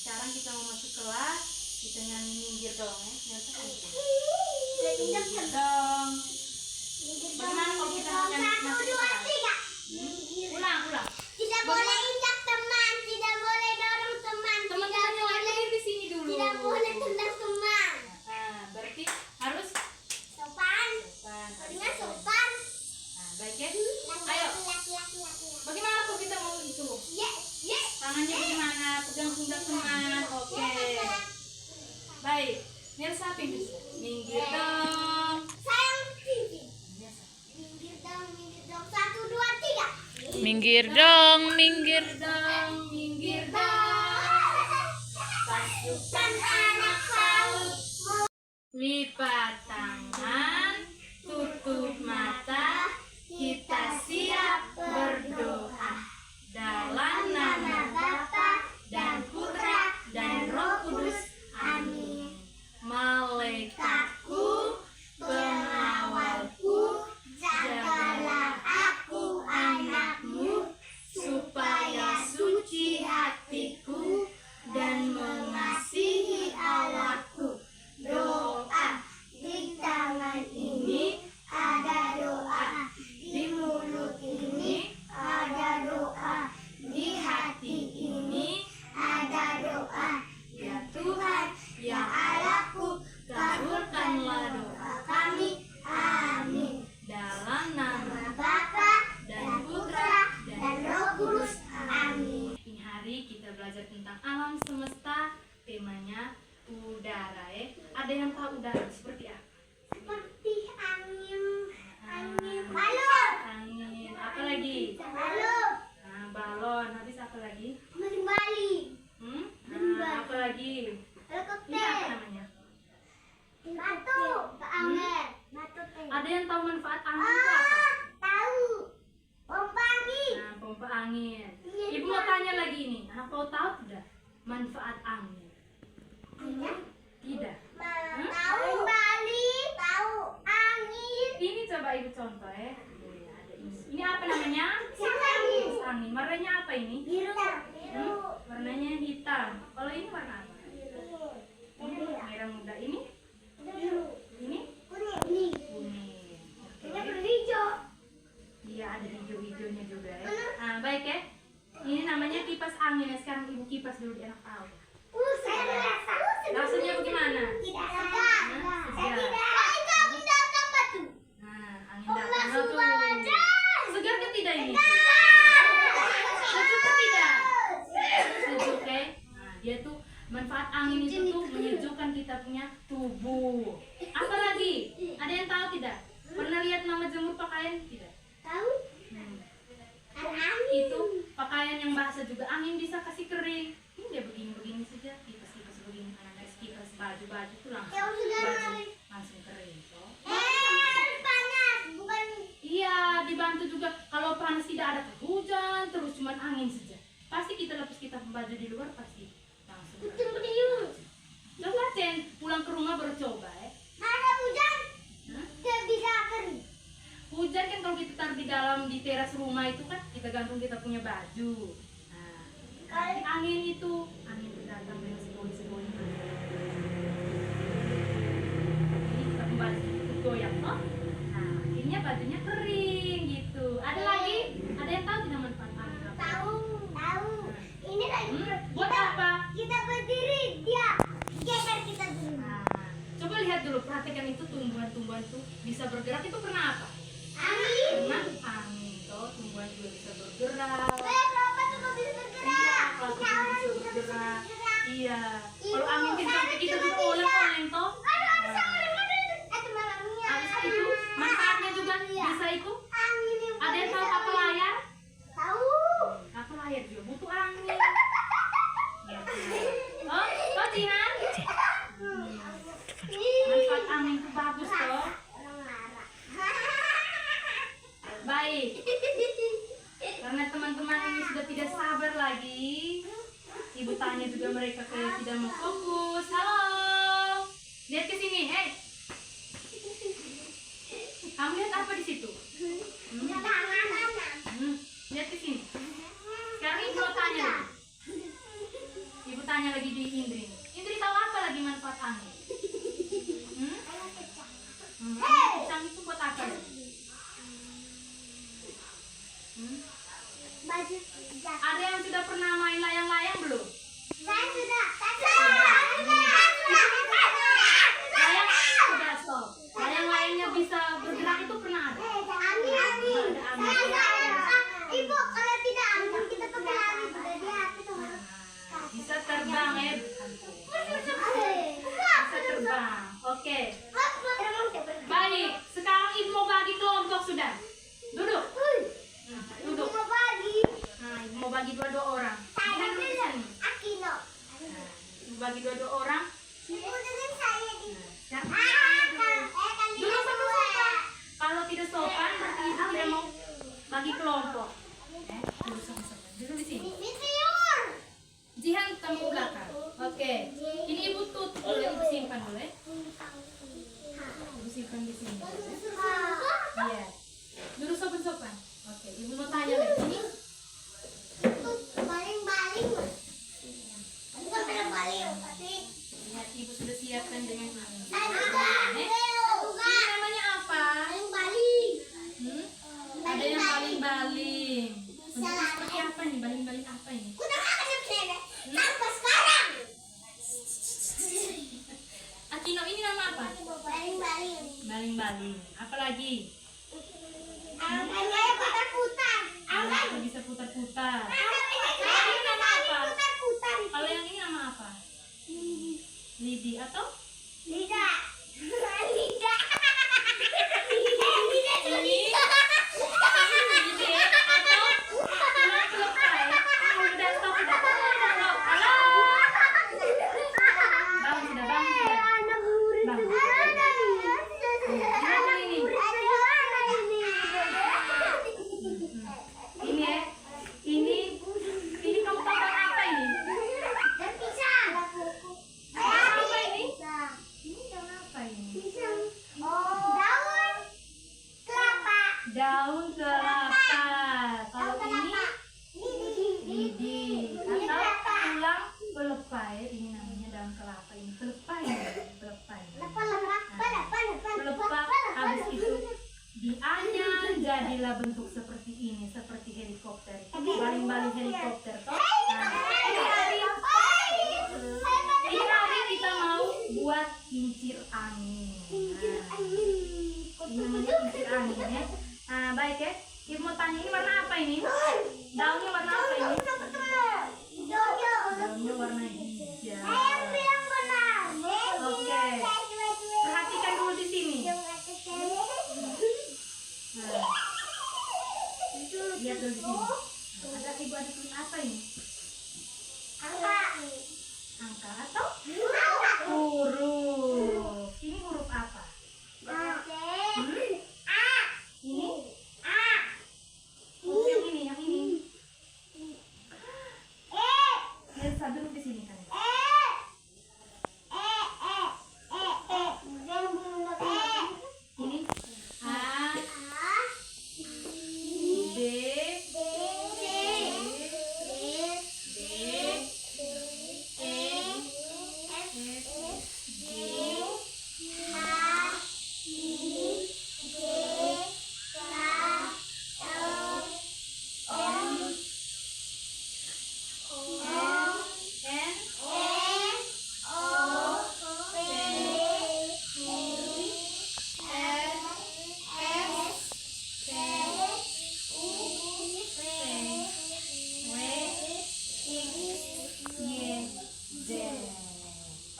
Sekarang kita mau masuk kelas. Kita nyanyi minggir dong ya. Minggir dong. Bagaimana kalau kita nyanyi masuk kelas? Ulang. Tidak boleh injak teman, tidak boleh dorong teman, Teman-teman yang lain di sini dulu. tidak boleh tendang teman. Nah, berarti harus Sopan. Dengan sopan. Nah, baik ya. Ayo. Bagaimana kalau kita mau itu? Tangannya bagaimana? Pegang pundak teman. Oke. Baik. Nelsa pinggir. Minggir dong. Sayang tinggi. Minggir dong. 1, 2, 3. Minggir dong, minggir. Minggir dong. Pasukan anak PAUD. Lipat tangan, tutup mata, kita siap berdoa. Dalam nama Bapa dan Putra dan Roh Kudus. Amin. Malaikatku, pengawalku, jagalah aku anakmu, supaya suci hatiku dan mengasihi Allahku. Doa di tangan ini ada doa, di mulut ini ada doa, di hati ini ada doa. Ya Tuhan, ya Allahku, kabulkanlah doa kami. Amin. Dalam nama Bapa dan Putra dan Roh Kudus. Amin. Ini hari kita belajar tentang alam semesta, temanya udara ya. Ada yang tahu udara seperti apa? Seperti angin. Balon. Angin. Apa lagi? Balon. Nah, balon. Habis apa lagi? Kembali. Apa lagi? Ini apa Helikopter. namanya? Batu. Angin. Batu. Ada yang tahu manfaat angin itu apa? Tahu. Pompa angin. Nah, pompa angin. Ibu mau tanya lagi ini. Kau tahu tidak manfaat angin? Tidak. Tahu kembali. Tahu angin. Ini coba ibu contoh ya. Ada ini. Ini apa namanya? Angin. Angin. Warnanya apa ini? Biru. Warnanya hitam. Kalau ini warna apa? Ini merah muda. Ini? Biru. Ini? Kuning. Kuning. Oke. Ini berhijau. Iya, ada hijau-hijaunya juga ya. Nah, baik ya. Ini namanya kipas angin. Ya, sekarang ibu kipas dulu di anak tahu. Saya rasa. Rasanya bagaimana? Tidak sedap. Segar. Itu angin datang apa tuh? Nah, angin datang tuh. Segar kan tidak ini? Sejuk kan tidak? Sejuk ya. Nah, dia tuh manfaat angin itu tuh menyejukkan kita punya tubuh. Apa lagi? Ada yang tahu tidak? Pernah lihat mama jemur pakaian tidak? Tahu? Ada angin. Itu pakaian yang basah juga angin bisa kasih kering. Ini dia begini-begini saja, kipas-kipas begini, anak kipas baju-baju tuh langsung Yang sudah baju kering. langsung kering. Toh. Panas, bukan Iya, dibantu juga kalau panas tidak ada hujan, terus cuman angin saja. Pasti kita lepas kita baju di luar pasti langsung puting kering. beliung. Coba Cen, pulang ke rumah baru coba ya. Ada hujan, Hah? tidak bisa kering. Hujan kan kalau kita taruh di dalam di teras rumah itu kan kita gantung kita punya baju. Nah, kalau angin itu angin datang dengan sepoi-sepoi. Ini kita kembali goyang toh. Nah, akhirnya bajunya kering gitu. Ada lagi? Ada yang tahu tidak manfaat angin apa? Tahu. Ini lagi Buat apa? kita berdiri dia geser kita dulu. Nah, coba lihat dulu, perhatikan itu tumbuhan-tumbuhan itu bisa bergerak itu karena apa? Angin. Karena angin toh, tumbuhan juga bisa bergerak. Kenapa tuh nggak bisa Iya, bergerak? kalau Kita orang bisa bisa bergerak. bergerak. Iya. Ibu, Kalau angin kencang kami kita juga juga bisa. oleng-oleng toh. Aduh, Nah, itu malamnya. habis itu manfaatnya juga Iya. bisa itu. Angin yang Ada yang tahu bisa kapal layar? Tahu. Kapal layar juga butuh angin. Oh, Jihan? Manfaat angin itu bagus toh. Baik. Karena teman-teman ini sudah tidak sabar lagi. Ibu tanya juga mereka kayak tidak mau fokus. Halo. Lihat ke sini, hei. Kamu lihat apa di situ? Lihat ke sini. Sekarang ibu mau tanya lagi. Ibu tanya lagi di siapkan di sini. Iya. Duduk sopan-sopan. Oke, ibu mau tanya lagi. Baling-baling. Bukan baling-baling, tapi Lihat, ibu sudah siapkan dengan ini. ini Ini namanya apa? baling-baling. Ada yang baling-baling. Bentuknya seperti apa nih? Baling-baling apa ini? Udah makan ya Sene. Tanpa sekarang. Akino, ini nama apa? Baling-baling. Baling-baling. Apa lagi? Angkanya putar-putar. Angka bisa putar-putar. Ini nama apa? Putar-putar. Kalau yang ini nama apa? Lidi atau? Lidah. Lidah. Lidah tuh lidah. Lidi atau tulang pelepah? Udah stop, udah. Stop. Halo. Bang, sudah bang, sudah. Bang. Apa ini? Ini ya. Ini kamu tahu apa ini? Apa ini? Ini daun apa ini? Daun kelapa. Kalau ini lidi atau tulang pelepah ya. Ini namanya daun kelapa. Ini pelepah ya. Pelepah. Pelepah habis itu dianyam jadilah bentuk seperti ini, seperti helikopter. Baling-baling helikopter toh. Ini hari kita mau buat kincir angin. Ini namanya kincir angin ya. Nah, baik ya. Ibu mau tanya ini warna apa ini? Daunnya warna apa ini? Daunnya warna hijau. Oke. Perhatikan dulu di sini. Nah, lihat dulu di sini. Ada ibu ada tulis apa ini? Angka atau huruf? Ini huruf apa? Ini? Oh, yang ini. Lihat dulu di sini kan. Ini A, B, D, E,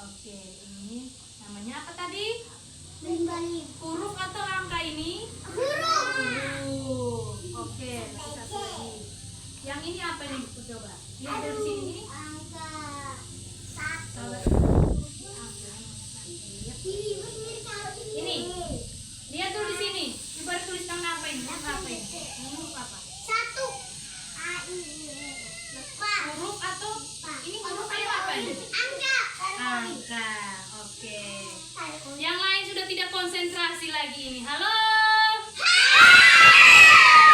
Oke, ini namanya apa tadi? Huruf atau angka ini? Huruf. Oke, satu lagi. Yang ini apa nih? Coba. Lihat dari sini ini. Coba. Ini. Lihat dulu di sini. Coba tuliskan apa ini? Apa ini? Huruf apa? Huruf atau ini hurufnya apa ini? Angka. Oke. Yang lain sudah tidak konsentrasi lagi ini. Halo.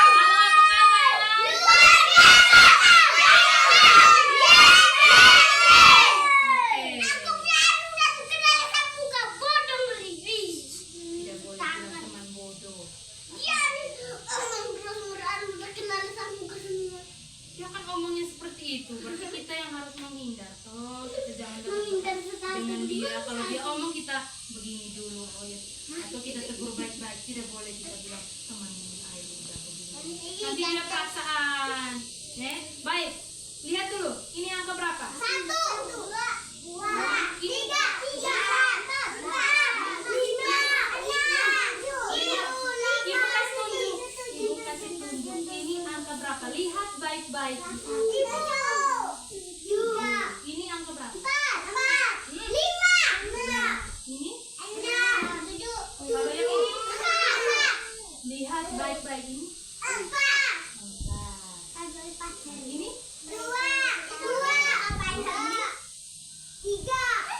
Halo, apa kabar? Tidak boleh bilang teman bodoh. Ya kan ngomongnya seperti itu. Berarti kita yang harus menghindar. Oh, kita jangan dengan dia. Kalau dia omong kita begini dulu. Oh ya. Atau kita tegur baik-baik. Tidak boleh kita bilang teman ayo udah begini. Nanti dia perasaan. Ya, baik. Lihat dulu. Ini angka berapa? 1, 2, 3, 4, 5, 6, 7, 8, 9, 10. Ibu kasih tunjuk. Ibu kasih tunjuk. Ini angka berapa? Lihat baik-baik. Ini angka berapa? Ini? Kalau yang ini? Lihat baik-baik ini. Ini?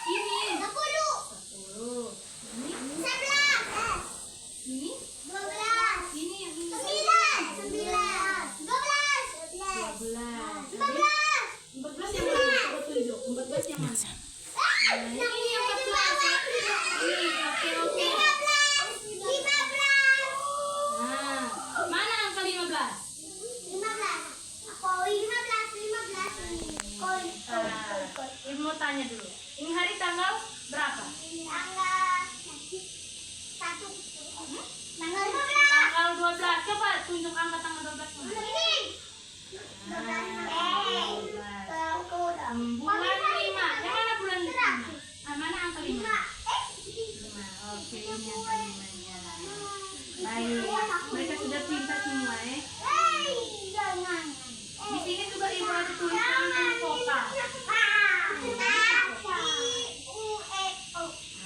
Ini? 10. Ini? kelimanya. Baik, mereka sudah pintar semua ya. Di sini juga ibu ada tulisan koka.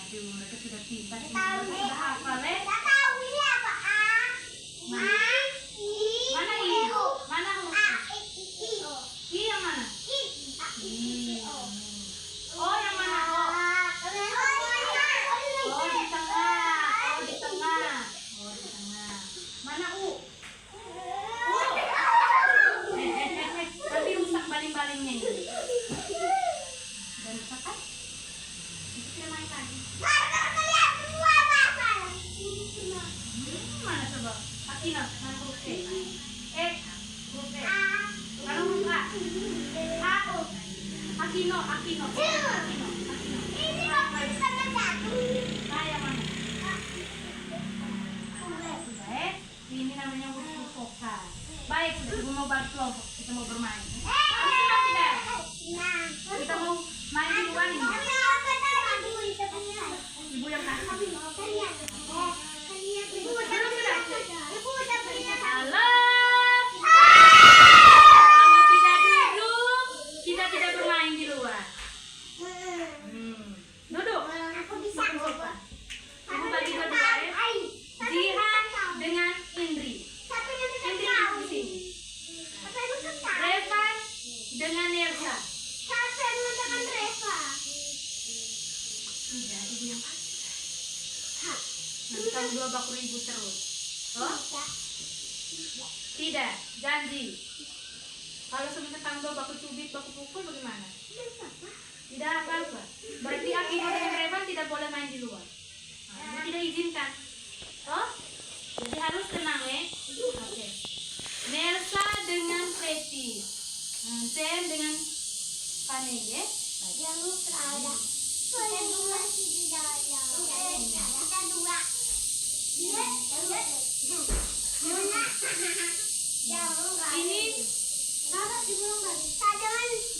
Aduh, mereka sudah pintar semua. Sudah hafal ya. Mana i? Mana huruf i? Yang mana? I. Oh, yang mana? Oh, di tengah. Oh, di tengah. Oh, di tengah. Mana u? Nanti rusak baling-balingnya ini. Dan rusak kan? Kita main lagi. Mana coba? Akina, mana huruf E? Huruf E. Mana huruf A? Akino. Saya mana? Sudah, ini namanya huruf koka. Baik, sudah ibu mau balik kelompok. Kita mau bermain. Tidak. Kita mau main di luar ini. Ibu yang kasih. Halo. Kalau tidak duduk, kita tidak bermain di luar. Duduk. Ibu bagi dua ya. Jihan dengan Indri. Indri di sini. Revan dengan Nelsa. Tidak, ibu yang kasih. Nanti kamu dua baku ibu terus. Oh? Tidak, janji. Kalau sebentar kamu dua baku cubit, baku pukul bagaimana? Tidak apa-apa. Berarti Akino dengan Revan tidak boleh main di luar. Ibu tidak izinkan. Oh? Jadi harus tenang ya. Oke. Nelsa dengan Preti. Sen dengan Pane ya. Ini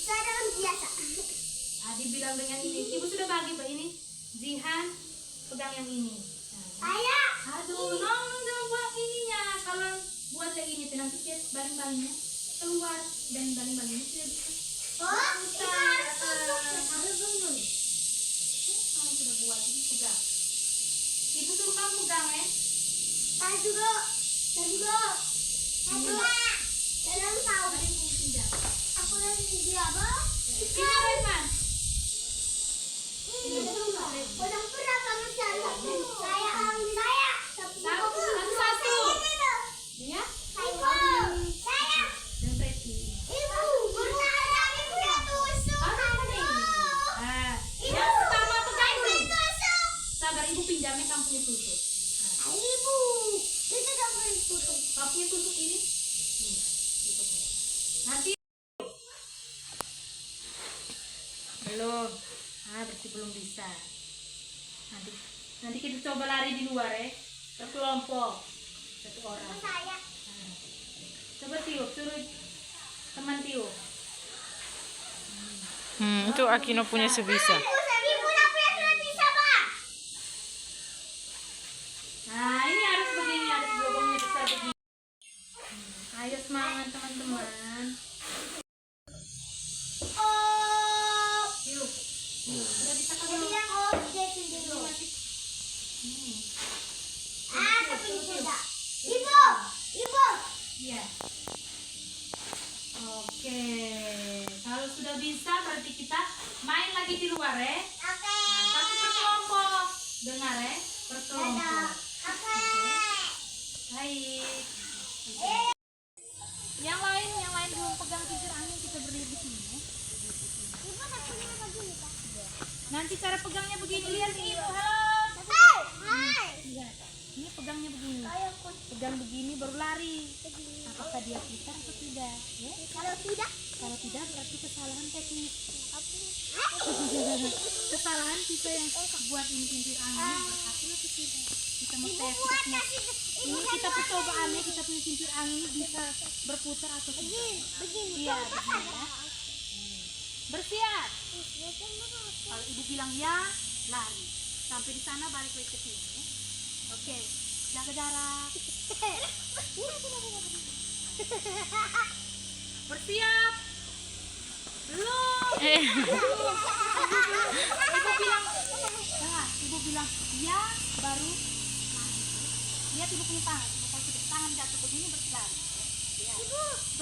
cadangan biasa. Adi bilang dengan ini. Ibu sudah bagi Pak ini. Jihan pegang yang ini. Saya. Aduh, jangan buat ininya. Kalau buat yang ini, nanti dia baling-balingnya keluar dan baling-balingnya tidak bisa. Oh, itu harus Harus dulu. Kamu sudah buat ini pegang. Ibu suruh kamu pegang ya. Saya juga. Dalam tahu. Aku lagi di apa? Ini Revan. Ini udah pernah kamu cari. Saya. Satu. Ya. Saya. Dan Preti. Ibu, benar ibu yang tusuk. Yang pertama pegang dulu. Tusuk. Sabar, ibu pinjamnya kamu punya tusuk. Ibu, itu udah boleh tutup. Kamu punya tusuk ini? Tutupnya. Nanti belum. Berarti belum bisa. Nanti kita coba lari di luar ya. Berkelompok. Satu orang. Saya. Coba Tio, suruh teman Tio. Itu Akino punya sebisa. Ibu tapi sudah bisa, Pak. Nah, ini harus begini, harus gelombangnya besar begini. Ayo semangat teman-teman. Oh, Yuk. Sudah bisa kan? jadi yang objek dulu. Tapi sudah. Ibu. Iya. Oke. Kalau sudah bisa berarti kita main lagi di luar ya. Oke. Tapi berkelompok. Dengar ya, berkelompok. Oke. Baik. Yang lain belum pegang kincir angin, kita beri di sini ya. Ibu tak punya begini, Kak? Nanti cara pegangnya begini, lihat ini Ibu. Halo. Hai. Iya. Ini pegangnya begini. Pegang begini baru lari. Apakah dia pintar atau tidak? Ya? Kalau tidak berarti kesalahan teknis. Kesalahan kita yang buat ini kincir angin berhasil atau tidak? Kita mau tes tesnya. Ini kita percobaannya, kita punya kincir angin ini bisa berputar atau tidak? Begini. Iya, begini ya. Bersiap. Kalau ibu bilang ya, lari. Sampai di sana balik lagi ke sini. Ya. Oke, jaga jarak. Bersiap. Belum. Ibu bilang ya, baru lihat ibu punya tangan. Kalau sudah tangan jatuh begini berlari. Ya.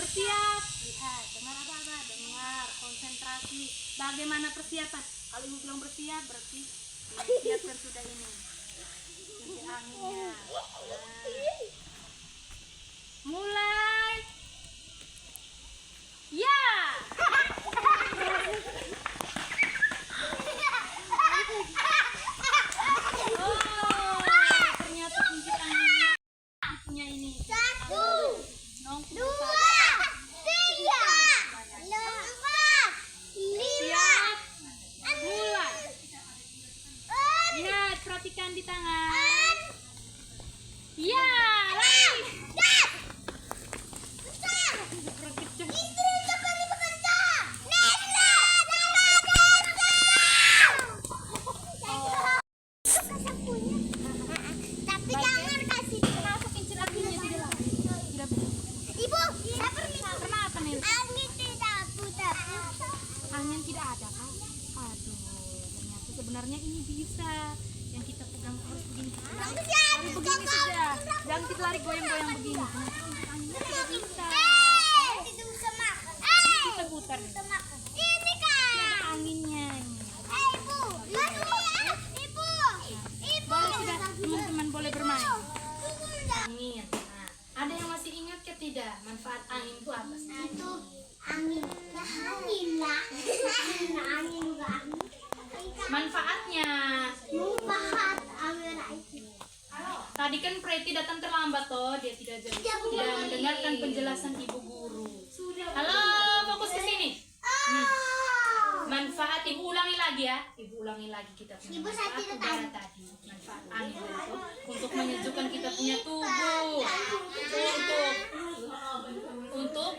Bersiap. Lihat, dengar apa-apa, dengar, konsentrasi. Bagaimana persiapan? Kalau ibu bilang bersiap, berarti siapkan sudah ini. Kunci anginnya. Nah. Mulai. Ya. Oh, ternyata kunci anginnya punya ini. 1, Nong, 2, 3, 4, 5, mulai. Lihat, perhatikan di tangan. 6, Ya, lagi. gas. Besar. Indri sekali bekerja. Nela, tapi jangan kasih. Kenapa kincir anginnya tidak lagi? Tidak bisa. Ibu, saya permisi. Kenapa nih? Angin tidak putar. Angin tidak ada kan? Aduh, ternyata sebenarnya ini bisa. Yang kita pegang harus begini. Harus begini saja. Jangan kita lari goyang-goyang begini. Anginnya tidak bisa. Tidak bisa makan. Kita putar. Bisa makan. Ini kan. Ada anginnya. Ibu, bantu ya. Ibu. Ibu. Boleh sudah, teman-teman boleh bermain. Angin. Nah, ada yang masih ingat ke tidak? Manfaat angin itu apa sih? Satu, angin. Angin lah. Angin juga angin. Manfaatnya. Mubahat angin itu. Tadi kan Preti datang terlambat toh, dia tidak mendengarkan penjelasan ibu guru. Halo, fokus ke sini. Manfaat ibu ulangi lagi ya. Ibu ulangi lagi kita punya Ibu, saya manfaat tidak udara tahu. tadi. Manfaat angin itu untuk menyejukkan kita punya tubuh. Untuk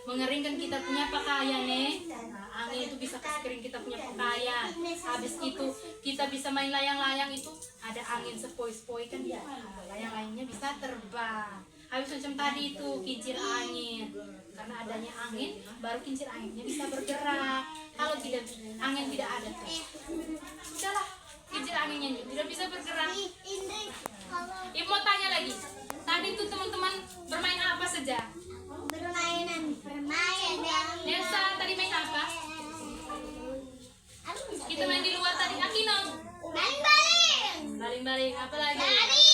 mengeringkan kita punya pakaian nih. Nah, angin itu bisa kering kita punya pakaian. Habis itu kita bisa main layang-layang itu ada angin sepoi-sepoi kan ya. Layang-layangnya bisa terbang. Habis macam tadi itu kincir angin. Karena adanya angin baru kincir anginnya bisa bergerak. Kalau tidak angin tidak ada tuh. Sudahlah, kincir anginnya tidak bisa bergerak. Indri, kalau Ibu mau tanya lagi. Tadi tuh teman-teman bermain apa saja? bermain yang Nelsa tadi main apa? Kita main di luar tadi. Akino. baling-baling. Baling-baling. Apa lagi? Lari.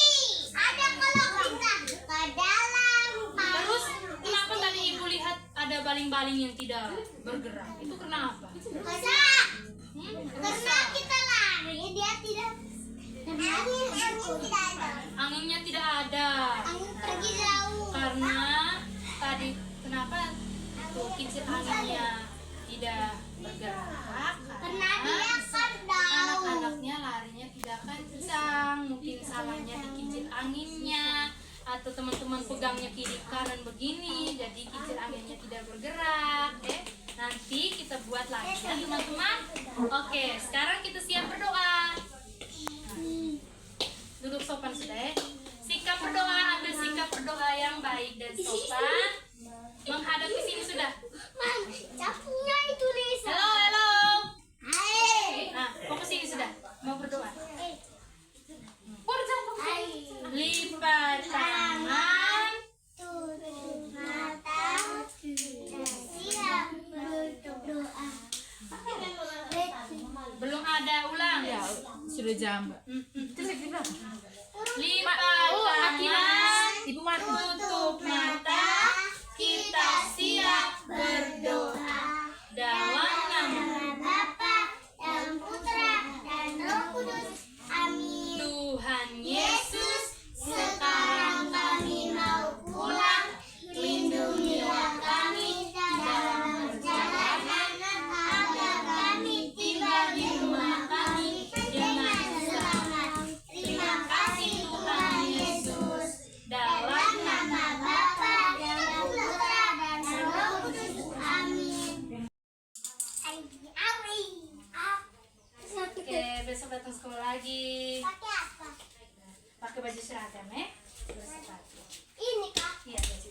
Ada kalau kita ke dalam Terus kenapa tadi ibu lihat ada baling-baling yang tidak bergerak? Itu kenapa? Karena kita lari dia tidak angin tidak ada. Anginnya tidak ada. Angin pergi jauh. Karena tadi kenapa itu kincir anginnya tidak bergerak? Karena dia kan jauh. Anak-anaknya larinya tidak kencang. Mungkin salahnya di kincir anginnya, atau teman-teman pegangnya kiri kanan begini, jadi kincir anginnya tidak bergerak. Nanti kita buat lagi ya teman-teman. Oke, sekarang kita siap berdoa. Duduk sopan sudah ya. Sikap berdoa, ambil sikap berdoa yang baik dan sopan. Menghadap ke sini sudah. Capungnya itu Lisa. Halo, halo. Hai. Nah, fokus sini sudah. Mau berdoa. Lipat tangan. Tutup mata. Siap untuk doa. Belum ada, ulang. Ya, sudah jam. Lipat tangan. Ibu Marti. Tutup mata. Kita siap berdoa. Dalam nama Bapa dan Putra dan Roh Kudus. Amin. Tuhan Yesus, sekarang kami mau pulang. Lindungilah kami dalam perjalanan, agar kami tiba di rumah kami dengan selamat. Terima kasih Tuhan Yesus. Dalam nama Bapa dan Putra dan Roh Kudus. Amin. Oke, besok datang sekolah lagi. Pakai apa? Pakai baju baju seragam ya. Bersepatu. Ini kak. Iya, baju